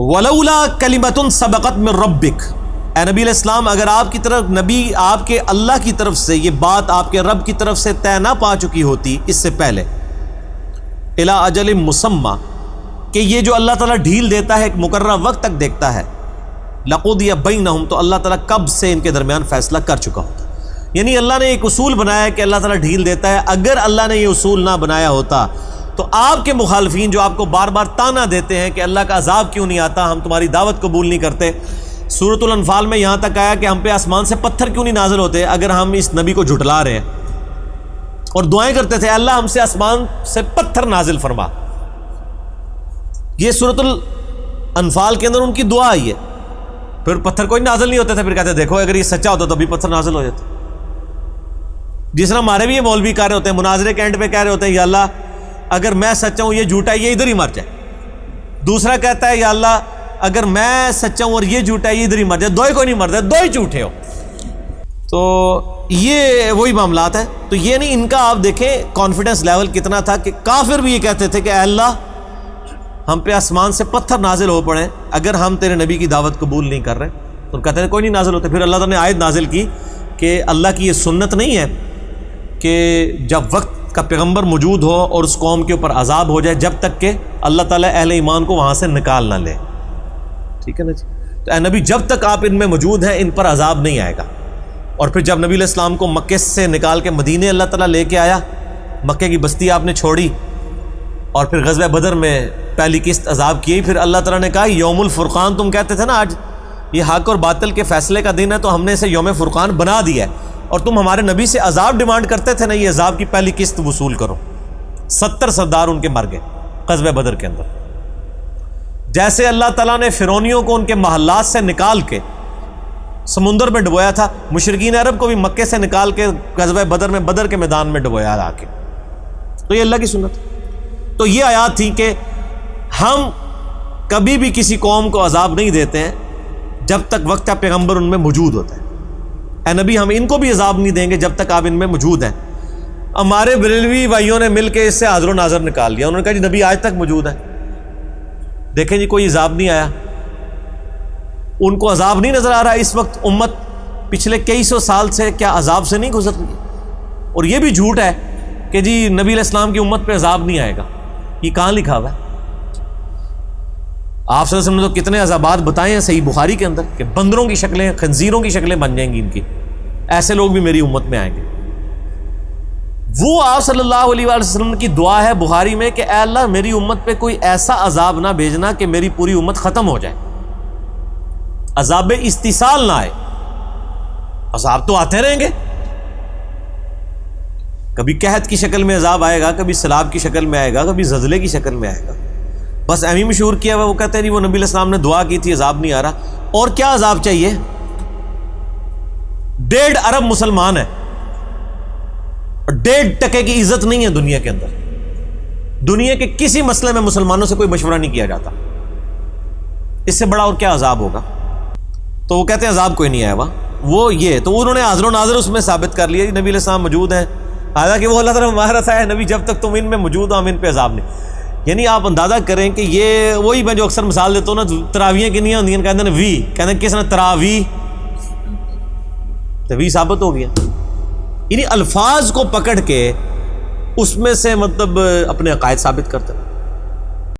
ولولا کلمۃ سبقت من ربک، اے نبی علیہ السلام اگر آپ کی طرف نبی آپ کے اللہ کی طرف سے یہ بات آپ کے رب کی طرف سے طے نہ پا چکی ہوتی اس سے پہلے، الی اجل مسمى، کہ یہ جو اللہ تعالیٰ ڈھیل دیتا ہے ایک مقررہ وقت تک دیکھتا ہے، لقضی بینہم، تو اللہ تعالیٰ کب سے ان کے درمیان فیصلہ کر چکا ہوتا۔ یعنی اللہ نے ایک اصول بنایا کہ اللہ تعالیٰ ڈھیل دیتا ہے، اگر اللہ نے یہ اصول نہ بنایا ہوتا تو آپ کے مخالفین جو آپ کو بار بار تانا دیتے ہیں کہ اللہ کا عذاب کیوں نہیں آتا، ہم تمہاری دعوت قبول نہیں کرتے، سورۃ الانفال میں یہاں تک آیا کہ ہم پہ آسمان سے پتھر کیوں نہیں نازل ہوتے اگر ہم اس نبی کو جھٹلا رہے ہیں، اور دعائیں کرتے تھے اللہ ہم سے آسمان سے پتھر نازل فرما۔ یہ سورۃ الانفال کے اندر ان کی دعا آئی ہے۔ پھر پتھر کوئی نازل نہیں ہوتے تھے، پھر کہتے دیکھو اگر یہ سچا ہوتا تو بھی پتھر نازل ہو جاتے۔ جس طرح ہمارے بھی یہ مولوی کہہ رہے ہوتے ہیں، مناظرے کے اینڈ پہ کہہ رہے ہوتے ہیں یا اللہ اگر میں سچا ہوں یہ جھوٹا ہے یہ ادھر ہی مر جائے، دوسرا کہتا ہے یا اللہ اگر میں سچا ہوں اور یہ جھوٹا ہے یہ ادھر ہی مر جائے، دو ہی کوئی نہیں مرتا، دو ہی جھوٹے ہو۔ تو یہ وہی معاملات ہیں۔ تو یہ نہیں، ان کا آپ دیکھیں کانفیڈنس لیول کتنا تھا کہ کافر بھی یہ کہتے تھے کہ اے اللہ ہم پہ آسمان سے پتھر نازل ہو پڑے اگر ہم تیرے نبی کی دعوت قبول نہیں کر رہے، تو کہتے ہیں کوئی نہیں نازل ہوتے۔ پھر اللہ تعالیٰ نے آیت نازل کی کہ اللہ کی یہ سنت نہیں ہے کہ جب وقت کا پیغمبر موجود ہو اور اس قوم کے اوپر عذاب ہو جائے جب تک کہ اللہ تعالیٰ اہل ایمان کو وہاں سے نکال نہ لے، ٹھیک ہے نا جی۔ تو اے نبی جب تک آپ ان میں موجود ہیں ان پر عذاب نہیں آئے گا۔ اور پھر جب نبی علیہ السلام کو مکے سے نکال کے مدینے اللہ تعالیٰ لے کے آیا، مکے کی بستی آپ نے چھوڑی، اور پھر غزوہ بدر میں پہلی قسط عذاب کی، پھر اللہ تعالیٰ نے کہا یوم الفرقان، تم کہتے تھے نا آج یہ حق اور باطل کے فیصلے کا دن ہے تو ہم نے اسے یوم فرقان بنا دیا ہے، اور تم ہمارے نبی سے عذاب ڈیمانڈ کرتے تھے نا، یہ عذاب کی پہلی قسط وصول کرو۔ 70 سردار ان کے مر گئے غزوہ بدر کے اندر۔ جیسے اللہ تعالیٰ نے فرعونیوں کو ان کے محلات سے نکال کے سمندر میں ڈبویا تھا، مشرکین عرب کو بھی مکے سے نکال کے غزوہ بدر میں بدر کے میدان میں ڈبویا لا کے۔ تو یہ اللہ کی سنت۔ تو یہ آیات تھی کہ ہم کبھی بھی کسی قوم کو عذاب نہیں دیتے ہیں جب تک وقت کا پیغمبر ان میں موجود ہوتا ہے۔ اے نبی ہم ان کو بھی عذاب نہیں دیں گے جب تک آپ ان میں موجود ہیں۔ ہمارے بریلوی بھائیوں نے مل کے اس سے حاضر و ناظر نکال لیا، انہوں نے کہا جی نبی آج تک موجود ہے، دیکھیں جی کوئی عذاب نہیں آیا، ان کو عذاب نہیں نظر آ رہا۔ اس وقت امت پچھلے کئی سو سال سے کیا عذاب سے نہیں گزر رہی ہے؟ اور یہ بھی جھوٹ ہے کہ جی نبی علیہ السلام کی امت پہ عذاب نہیں آئے گا، یہ کہاں لکھا ہوا ہے؟ آپ صلی اللہ علیہ وسلم نے تو کتنے عذابات بتائے ہیں صحیح بخاری کے اندر کہ بندروں کی شکلیں، خنزیروں کی شکلیں بن جائیں گی ان کی، ایسے لوگ بھی میری امت میں آئیں گے۔ وہ آپ صلی اللہ علیہ وآلہ وسلم کی دعا ہے بخاری میں کہ اے اللہ میری امت پہ کوئی ایسا عذاب نہ بھیجنا کہ میری پوری امت ختم ہو جائے، عذاب استیصال نہ آئے۔ عذاب تو آتے رہیں گے، کبھی قحط کی شکل میں عذاب آئے گا، کبھی سیلاب کی شکل میں آئے گا، کبھی زلزلے کی شکل میں آئے گا۔ بس ایم ہی مشہور کیا ہوا، وہ کہتے ہیں جی وہ نبی علیہ السلام نے دعا کی تھی عذاب نہیں آ رہا۔ اور کیا عذاب چاہیے؟ 1.5 ارب مسلمان ہیں اور 1.5% کی عزت نہیں ہے دنیا کے اندر، دنیا کے کسی مسئلے میں مسلمانوں سے کوئی مشورہ نہیں کیا جاتا، اس سے بڑا اور کیا عذاب ہوگا؟ تو وہ کہتے ہیں عذاب کوئی نہیں آیا ہوا، وہ یہ تو انہوں نے حاضر و ناظر اس میں ثابت کر لیا نبی علیہ السلام موجود ہیں، حالانکہ وہ اللہ تعالیٰ مہارت ہے نبی جب تک تم ان میں موجود ہو ہم ان پہ عذاب نہیں۔ یعنی آپ اندازہ کریں کہ یہ وہی میں جو اکثر مثال دیتا ہوں نا، تراویحیں کنیاں ہوندی ہیں، کہتے ہیں وی، کہتے ہیں کس نے تراویح، تو وی ثابت ہو گیا۔ یعنی الفاظ کو پکڑ کے اس میں سے مطلب اپنے عقائد ثابت کرتے ہیں۔